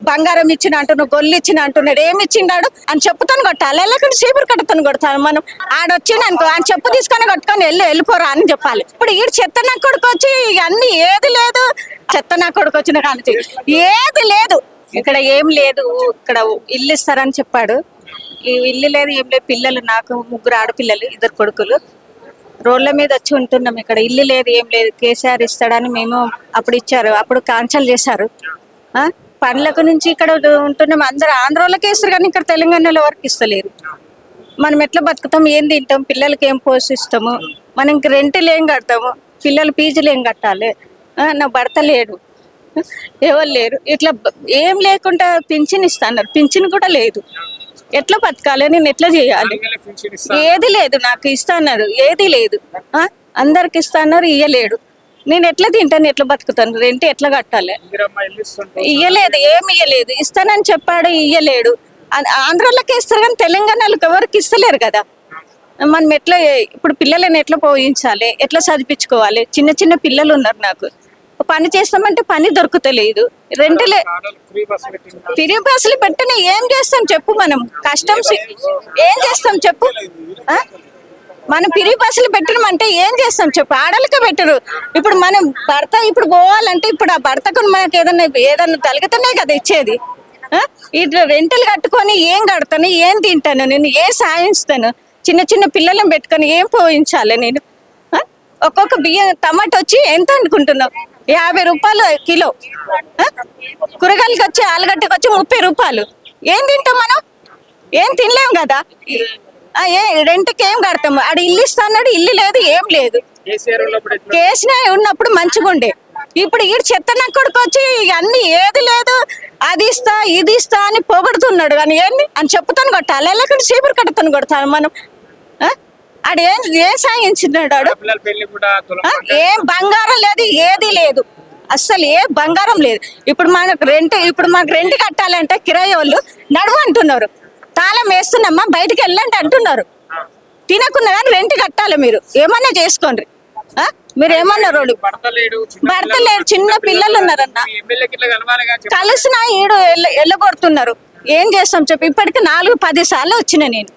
బంగారం ఇచ్చిన అంటున్నాడు, గొల్లు ఇచ్చిన అంటున్నాడు. ఏమి ఇచ్చిండాడు అని చెప్పుతాను కొట్టాలి, లేకుంటే చీపురు కట్టుతాను కొడతాను. మనం ఆడొచ్చిండు అనుకో ఆయన చెప్పు తీసుకొని కొట్టుకొని వెళ్ళిపోరా అని చెప్పాలి. ఇప్పుడు ఈ చెత్త నా కొడుకు వచ్చి అన్ని ఏది లేదు, చెత్త నా కొడుకు వచ్చిన కానీ ఏది లేదు, ఇక్కడ ఏం లేదు. ఇక్కడ ఇల్లు ఇస్తారని చెప్పాడు, ఈ ఇల్లు లేదు ఏం లేదు. పిల్లలు నాకు 3 ఆడపిల్లలు, 2 కొడుకులు. రోడ్ల మీద వచ్చి ఉంటున్నాం. ఇక్కడ ఇల్లు లేదు ఏం లేదు. కేసీఆర్ ఇస్తాడని మేము అప్పుడు ఇచ్చారు, అప్పుడు క్యాన్సల్ చేశారు. పండ్లకు నుంచి ఇక్కడ ఉంటున్నాం. అందరూ ఆంధ్రాలోకి ఇస్తారు కానీ ఇక్కడ తెలంగాణలో వరకు ఇస్తలేరు. మనం ఎట్లా బతుకుతాం, ఏం తింటాం, పిల్లలకి ఏం పోషిస్తాము, మనం ఇంక రెంట్లు ఏం కడతాము, పిల్లలు పీజీలు ఏం కట్టాలి. నా భర్త లేడు, ఎవరు లేరు. ఇట్లా ఏం లేకుండా పింఛన్ ఇస్తున్నారు, పింఛన్ కూడా లేదు. ఎట్లా బతకాలి, నేను ఎట్లా చేయాలి? ఏది లేదు, నాకు ఇస్తాన్నారు ఏది లేదు. అందరికి ఇస్తాన్నారు, ఇయ్యలేడు. నేను ఎట్లా తింటాను, ఎట్లా బతుకుతాను, రెంట్ ఎట్లా కట్టాలి? ఇయ్యలేదు, ఏమి ఇయ్యలేదు. ఇస్తానని చెప్పాడు, ఇయ్యలేడు. ఆంధ్రాలోకి ఇస్తారు కానీ తెలంగాణలోకి ఎవరికి ఇస్తలేరు కదా. మనం ఎట్లా ఇప్పుడు పిల్లలని ఎట్లా పోయించాలి, ఎట్లా చదివించుకోవాలి? చిన్న చిన్న పిల్లలు ఉన్నారు. నాకు పని చేస్తామంటే పని దొరుకుతలేదు. రెంట్లే ఫ్రీ బస్సులు పెట్టిన ఏం చేస్తాం చెప్పు? మనం కష్టం ఏం చేస్తాం చెప్పు? మనం ఫ్రీ బస్సులు పెట్టినమంటే ఏం చేస్తాం చెప్పు? ఆడలకే పెట్టరు. ఇప్పుడు మనం భర్త ఇప్పుడు పోవాలంటే ఇప్పుడు ఆ భర్తకు మనకి ఏదన్నా తలిగితేనే కదా ఇచ్చేది. ఇట్లా రెంటలు కట్టుకొని ఏం కడతాను, ఏం తింటాను, నేను ఏం సాయిస్తాను? చిన్న చిన్న పిల్లలను పెట్టుకొని ఏం పోయించాలి నేను? ఒక్కొక్క బియ్యం టమాటా వచ్చి ఎంత అనుకుంటున్నావు? 50 రూపాయలు కిలో. కూరగాయలకి వచ్చి ఆలుగడ్డకి వచ్చి 30 రూపాయలు. ఏం తింటాం మనం? ఏం తినలేం కదా. రెంట్కి ఏం కడతాము? ఆడ ఇల్లు ఇస్తాడు, ఇల్లు లేదు, ఏం లేదు. కేసీఆర్ ఉన్నప్పుడు మంచిగా ఉండే. ఇప్పుడు ఈ చెత్త నా కొడుకు వచ్చి అన్ని ఏది లేదు, అది ఇస్తా ఇది ఇస్తా అని పోగొడుతున్నాడు. కానీ ఏంది అని చెప్పుతాను కొట్టాలి, లేకుంటే చీపురు కట్టుతాను కొడతాను. మనం ఆడు ఏం సాయించినాడు? ఏం బంగారం లేదు, ఏది లేదు, అస్సలు ఏ బంగారం లేదు. ఇప్పుడు మనకు రెంట్ కట్టాలంటే కిరాయి వాళ్ళు నడువు అంటున్నారు. తాళం వేస్తున్నామ్మా బయటికి వెళ్ళండి అంటున్నారు. తినకున్నా కానీ రెంట్ కట్టాలి, మీరు ఏమన్నా చేసుకోండి. మీరు ఏమన్నా రోడ్డు భర్త లేరు, చిన్న పిల్లలు ఉన్నారన్న. కలిసిన ఈడు వెళ్ళగొడుతున్నారు. ఏం చేస్తాం చెప్పి? ఇప్పటికి 4-10 సార్లు వచ్చిన నేను.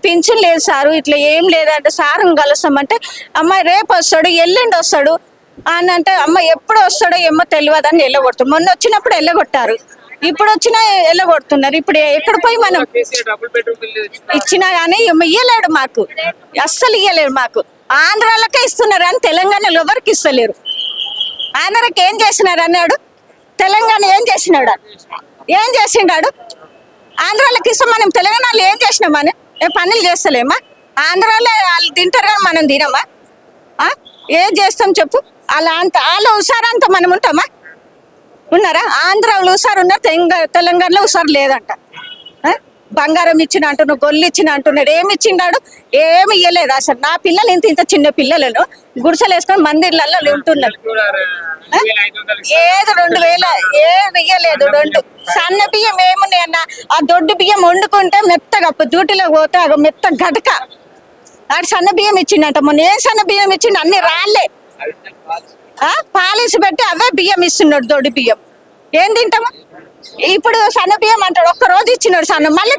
పింఛన్ లేదు సారు, ఇట్లా ఏం లేదంటే సారు కలుస్తామంటే అమ్మ రేపు వస్తాడు, ఎల్లుండి వస్తాడు అని అంటే అమ్మ ఎప్పుడు వస్తాడో ఏమో తెలియదు అని వెళ్ళగొడుతారు. మొన్న వచ్చినప్పుడు వెళ్ళగొట్టారు, ఇప్పుడు వచ్చినా వెళ్ళగొడుతున్నారు. ఇప్పుడు ఎక్కడ పోయి మనం ఇచ్చినా కానీ ఇయ్యలేడు మాకు, అస్సలు ఇయ్యలేడు మాకు. ఆంధ్రాలకే ఇస్తున్నారు కానీ తెలంగాణలో ఎవరికి ఇస్తలేరు. ఆంధ్రాకి ఏం చేసినారు అన్నాడు, తెలంగాణ ఏం చేసినాడు? ఏం చేసిండాడు? ఆంధ్రాలకు ఇస్తాం, మనం తెలంగాణలో ఏం చేసినామని పనులు చేస్తలేమా? ఆంధ్రాలో వాళ్ళు తింటారు కానీ మనం తినమా? ఏం చేస్తాం చెప్పు? వాళ్ళ హుషారంతా మనం ఉంటామా? ఉన్నారా? ఆంధ్రాలో హుషారు ఉన్నారు, తెలంగాణలో హుషారు లేదంట. బంగారం ఇచ్చిన అంటున్నాడు, గొల్లు ఇచ్చిన అంటున్నాడు. ఏమి ఇచ్చిండాడు? ఏమి ఇయ్యలేదు అసలు. నా పిల్లలు ఇంత చిన్న పిల్లలను గుడిసెలు వేసుకొని మందిర్లలో ఉంటున్నారు. ఏది 2000 ఏది ఇయ్యలేదు. 2 సన్న బియ్యం ఏమున్నాయి అన్న? ఆ దొడ్డు బియ్యం వండుకుంటే మెత్తగా డ్యూటీలో పోతే మెత్త గడక ఆడు సన్న బియ్యం ఇచ్చిండట. మొన్న ఏం సన్న బియ్యం ఇచ్చిండు? అన్ని రాళ్లే పాలిసి పెట్టి అవే బియ్యం ఇస్తున్నాడు, దొడ్డు బియ్యం. ఏం తింటాము? ఇప్పుడు సన్న బియ్యం అంటాడు, ఒక్క రోజు ఇచ్చినాడు సన్న, మళ్ళీ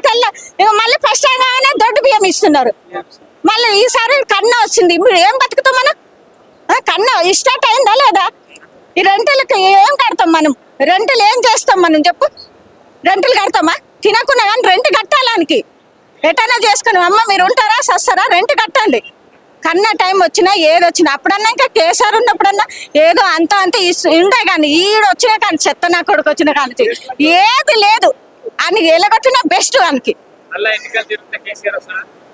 మళ్ళీ ఫస్ట్ అయినా దొడ్డు బియ్యం ఇస్తున్నారు. మళ్ళీ ఈసారి కన్నా వచ్చింది. ఇప్పుడు ఏం బతుకుతాం మనం? కన్నా స్టార్ట్ అయిందా లేదా? ఈ రెంటలకి ఏం కడతాం మనం? రెంటలు ఏం చేస్తాం మనం చెప్పు? రెంటలు కడతామా? తినకున్నా కానీ రెంట్ కట్టాలానికి ఎటైనా చేసుకుని అమ్మ మీరు ఉంటారా సస్తారా? రెంట్ కట్టండి. కన్నా టైం వచ్చినా ఏది వచ్చినా అప్పుడన్నా ఇంకా కేసీఆర్ ఉన్నప్పుడన్నా ఏదో అంత ఉండే కానీ ఈడు వచ్చినా కానీ చెత్త నా కొడుకు వచ్చినా కానీ ఏది లేదు. అని ఎలగొట్టినా బెస్ట్. ఆయనకి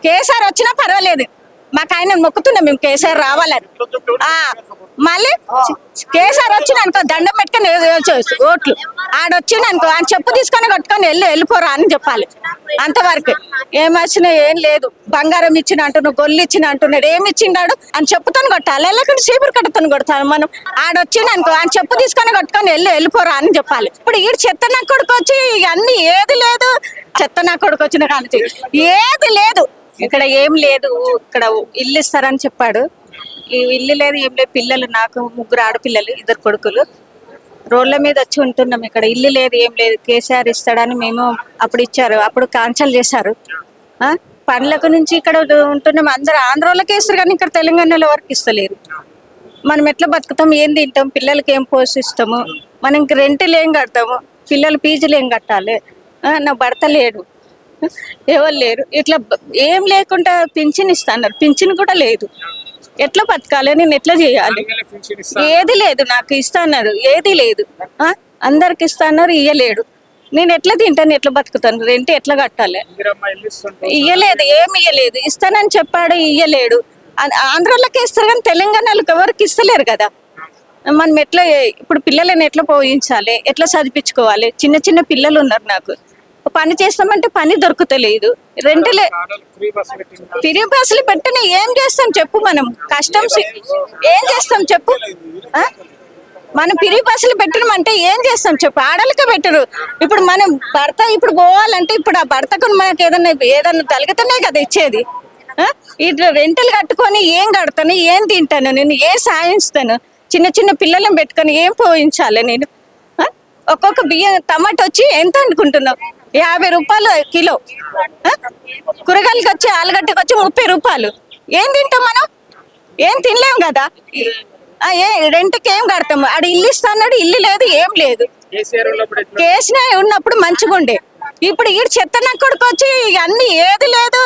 కేసీఆర్ వచ్చినా పర్వాలేదు, మాకు ఆయన మొక్కుతున్నాం మేము కేసీఆర్ రావాలని. మళ్ళీ కేసీఆర్ వచ్చిన అనుకో దండం పెట్టుకొని ఓట్లు ఆడొచ్చిండు అనుకో ఆయన చెప్పు తీసుకొని కొట్టుకొని వెళ్ళిపోరా అని చెప్పాలి. అంతవరకు ఏమొచ్చినా ఏం లేదు. బంగారం ఇచ్చిన అంటున్నాడు, గొల్లు ఇచ్చిన అంటున్నాడు. ఏమి ఇచ్చిండాడు అని చెప్పుతాను కొట్టాలి, లేకుంటే చీపురు కట్టుతాను కొడతాను. మనం ఆడొచ్చిండు అనుకో ఆయన చెప్పు తీసుకొని కొట్టుకొని వెళ్ళిపోరా అని చెప్పాలి. ఇప్పుడు ఈ చెత్త నా కొడుకు వచ్చి అన్ని ఏది లేదు, చెత్త నా కొడుకు వచ్చిన కానీ ఏది లేదు. ఇక్కడ ఏం లేదు. ఇక్కడ ఇల్లు ఇస్తారని చెప్పాడు, ఈ ఇల్లు లేదు ఏం లేదు. పిల్లలు నాకు 3 ఆడపిల్లలు, 2 కొడుకులు. రోడ్ల మీద వచ్చి ఉంటున్నాం. ఇక్కడ ఇల్లు లేదు, ఏం లేదు. కేసీఆర్ ఇస్తాడని మేము అప్పుడు ఇచ్చారు, అప్పుడు క్యాన్సల్ చేశారు. ఆ, పనులకు నుంచి ఇక్కడ ఉంటున్నాం. అందరు ఆంధ్రాలోకి ఇస్తారు కానీ ఇక్కడ తెలంగాణలో ఎవరికి ఇస్తలేరు. మనం ఎట్లా బతుకుతాం, ఏం తింటాం, పిల్లలకి ఏం పోషిస్తాము, మనం ఇంక రెంట్లు ఏం కడతాము, పిల్లలు పీజీలు ఏం కట్టాలి. నా భర్త లేడు, ఎవరు లేరు. ఇట్లా ఏం లేకుండా పింఛన్ ఇస్తాన్నారు, పింఛన్ కూడా లేదు. ఎట్లా బతకాలి, నేను ఎట్లా చేయాలి? ఏది లేదు, నాకు ఇస్తాన్నారు, ఏది లేదు. అందరికి ఇస్తాన్నారు, ఇయ్యలేడు. నేను ఎట్లా తింటాను, ఎట్లా బతుకుతాను, రెంట్ ఎట్లా కట్టాలి? ఇయ్యలేదు, ఏమి ఇయ్యలేదు. ఇస్తానని చెప్పాడు, ఇయ్యలేడు. ఆంధ్రాలోకి ఇస్తారు కానీ తెలంగాణలోకి ఎవరికి ఇస్తలేరు కదా. మనం ఎట్లా ఇప్పుడు పిల్లలని ఎట్లా పోయించాలి, ఎట్లా చదివించుకోవాలి? చిన్న చిన్న పిల్లలు ఉన్నారు. నాకు పని చేస్తామంటే పని దొరుకుతలేదు. రెంట్లే ఫ్రీ బస్సులు పెట్టిన ఏం చేస్తాం చెప్పు? మనం కష్టం ఏం చేస్తాం చెప్పు? మనం ఫ్రీ బస్సులు పెట్టినమంటే ఏం చేస్తాం చెప్పు? ఆడలకే పెట్టరు. ఇప్పుడు మనం భర్త ఇప్పుడు పోవాలంటే ఇప్పుడు ఆ భర్తకు మనకి ఏదన్నా తలిగితేనే కదా ఇచ్చేది. ఇట్లా రెంటలు కట్టుకొని ఏం కడతాను, ఏం తింటాను, నేను ఏం సాయిస్తాను? చిన్న చిన్న పిల్లలను పెట్టుకొని ఏం పోయించాలి నేను? ఒక్కొక్క బియ్యం టమాటో వచ్చి ఎంత అనుకుంటున్నావు? 50 రూపాయలు కిలో. కూరగాయలకి వచ్చి ఆలుగడ్డకి వచ్చి 30 రూపాయలు. ఏం తింటాం మనం? ఏం తినలేం కదా. రెంట్కి ఏం కడతాము? ఆడ ఇల్లు ఇస్తాడు, ఇల్లు లేదు, ఏం లేదు. కేసీఆర్ ఉన్నప్పుడు మంచిగా ఉండే. ఇప్పుడు ఈ చెత్త నక్కడికి వచ్చి అన్ని ఏది లేదు,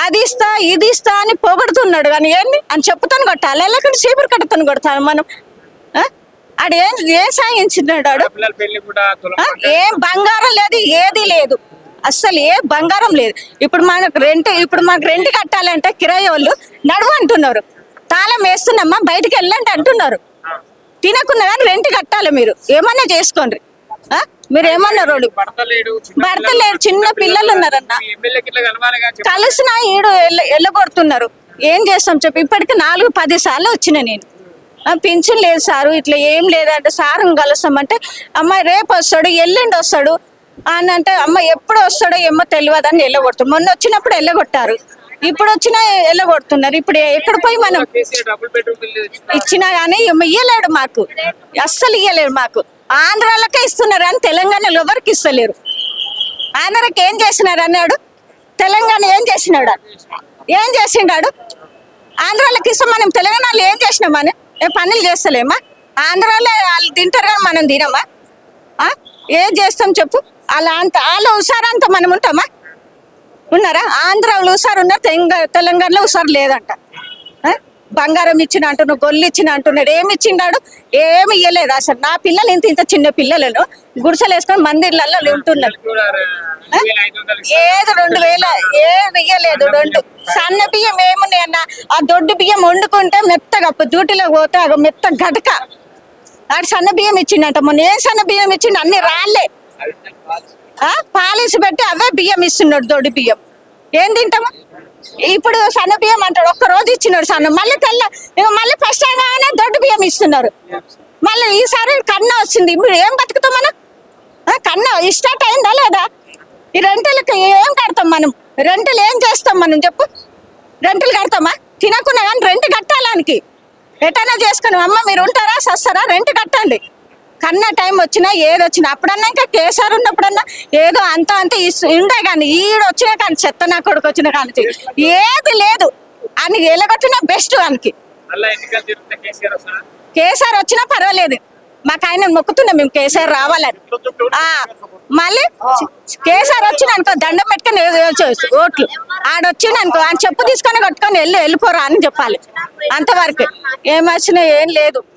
అది ఇస్తా ఇది ఇస్తా అని పొగడుతున్నాడు. కానీ ఏంటి అని చెప్పుతాను కొట్టాలి, లేకుంటే చీపురు కట్టుతాను కొడతాను మనం. ఆడు ఏం సాగించినాడు? ఏం బంగారం లేదు, ఏది లేదు, అస్సలు ఏ బంగారం లేదు. ఇప్పుడు మాకు రెంట్ కట్టాలంటే కిరాయి వాళ్ళు నడువు అంటున్నారు. తాళం వేస్తున్నామ్మా బయటికి వెళ్ళండి అంటున్నారు. తినకున్నా కానీ రెంట్ కట్టాలి, మీరు ఏమన్నా చేసుకోండి. మీరు ఏమన్నారు? భర్త లేడు, చిన్న పిల్లలు ఉన్నారన్న. కలిసిన ఈడు వెళ్ళగొడుతున్నారు. ఏం చేస్తాం చెప్పి? ఇప్పటికి 4-10 సార్లు వచ్చిన నేను. పింఛన్ లేదు సారు, ఇట్లా ఏం లేదంటే సార్ కలుస్తామంటే అమ్మాయి రేపు వస్తాడు, ఎల్లుండి వస్తాడు అని అంటే అమ్మ ఎప్పుడు వస్తాడో ఏమో తెలియదు అని వెళ్ళగొడుతారు. మొన్న వచ్చినప్పుడు వెళ్ళగొట్టారు, ఇప్పుడు వచ్చినా వెళ్ళగొడుతున్నారు. ఇప్పుడు ఎక్కడ పోయి మనం ఇచ్చినా కానీ ఇయ్యలేడు మాకు, అస్సలు ఇయ్యలేడు మాకు. ఆంధ్రాలకే ఇస్తున్నారు కానీ తెలంగాణలో ఎవరికి ఇస్తలేరు. ఆంధ్రాకి ఏం చేసినారు అన్నాడు, తెలంగాణ ఏం చేసినాడు? ఏం చేసిండాడు? ఆంధ్రాలకు ఇస్తాం, మనం తెలంగాణలో ఏం చేసినామని పనులు చేస్తలేమా? ఆంధ్రాలో వాళ్ళు తింటారు కానీ మనం తినమా? ఏం చేస్తాం చెప్పు? వాళ్ళు హుషారంతా మనం ఉంటామా? ఉన్నారా? ఆంధ్రాలో హుషారు ఉన్నారు, తెలంగాణలో హుషారు లేదంట. బంగారం ఇచ్చిన అంటున్నాడు, గొల్లు ఇచ్చిన అంటున్నాడు. ఏమి ఇచ్చిండాడు? ఏమి ఇయ్యలేదు అసలు. నా పిల్లలు ఇంత చిన్న పిల్లలను గుడిసెలు వేసుకొని మందిర్లలో ఉంటున్నారు. ఏది 2000 ఏది ఇయ్యలేదు. 2 సన్న బియ్యం ఏమున్నాయి అన్న? ఆ దొడ్డు బియ్యం వండుకుంటే మెత్తగా డ్యూటీలో పోతే మెత్త గడక. ఆడు సన్న బియ్యం ఇచ్చిండట. మొన్న ఏం సన్న బియ్యం ఇచ్చిండు? అన్ని రాళ్ళే పాలిసి పెట్టి అవే బియ్యం ఇస్తున్నాడు, దొడ్డు బియ్యం. ఏం తింటాము? ఇప్పుడు సన్న బియ్యం అంటాడు, ఒక్క రోజు ఇచ్చినాడు సన్న, మళ్ళీ మళ్ళీ ఫస్ట్ అయినా దొడ్డు బియ్యం ఇస్తున్నారు. మళ్ళీ ఈసారి కన్నా వచ్చింది. ఇప్పుడు ఏం బతుకుతాం మనం? కన్నా స్టార్ట్ అయిందా లేదా? ఈ రెంటలకి ఏం కడతాం మనం? రెంటలు ఏం చేస్తాం మనం చెప్పు? రెంటలు కడతామా? తినకున్నా కానీ రెంట్ కట్టాలానికి ఎటైనా చేసుకుని అమ్మ మీరు ఉంటారా సస్తారా? రెంట్ కట్టండి. కన్నా టైం వచ్చినా ఏది వచ్చినా. అప్పుడన్నా ఇంకా కేసీఆర్ ఉన్నప్పుడన్నా ఏదో అంత ఉండే కానీ ఈడు వచ్చినా కానీ చెత్త నా కొడుకు వచ్చిన కానీ ఏది లేదు అని ఎలగొట్టినా బెస్ట్ వానికి. కేసీఆర్ వచ్చినా పర్వాలేదు, మాకు ఆయన మొక్కుతున్నాం మేము కేసీఆర్ రావాలని. మళ్ళీ కేసీఆర్ వచ్చిన అనుకో దండం పెట్టుకొని ఓట్లు. ఆడొచ్చిన అనుకో ఆయన చెప్పు తీసుకొని కొట్టుకొని వెళ్ళిపోరా అని చెప్పాలి. అంతవరకు ఏమొచ్చినా ఏం లేదు.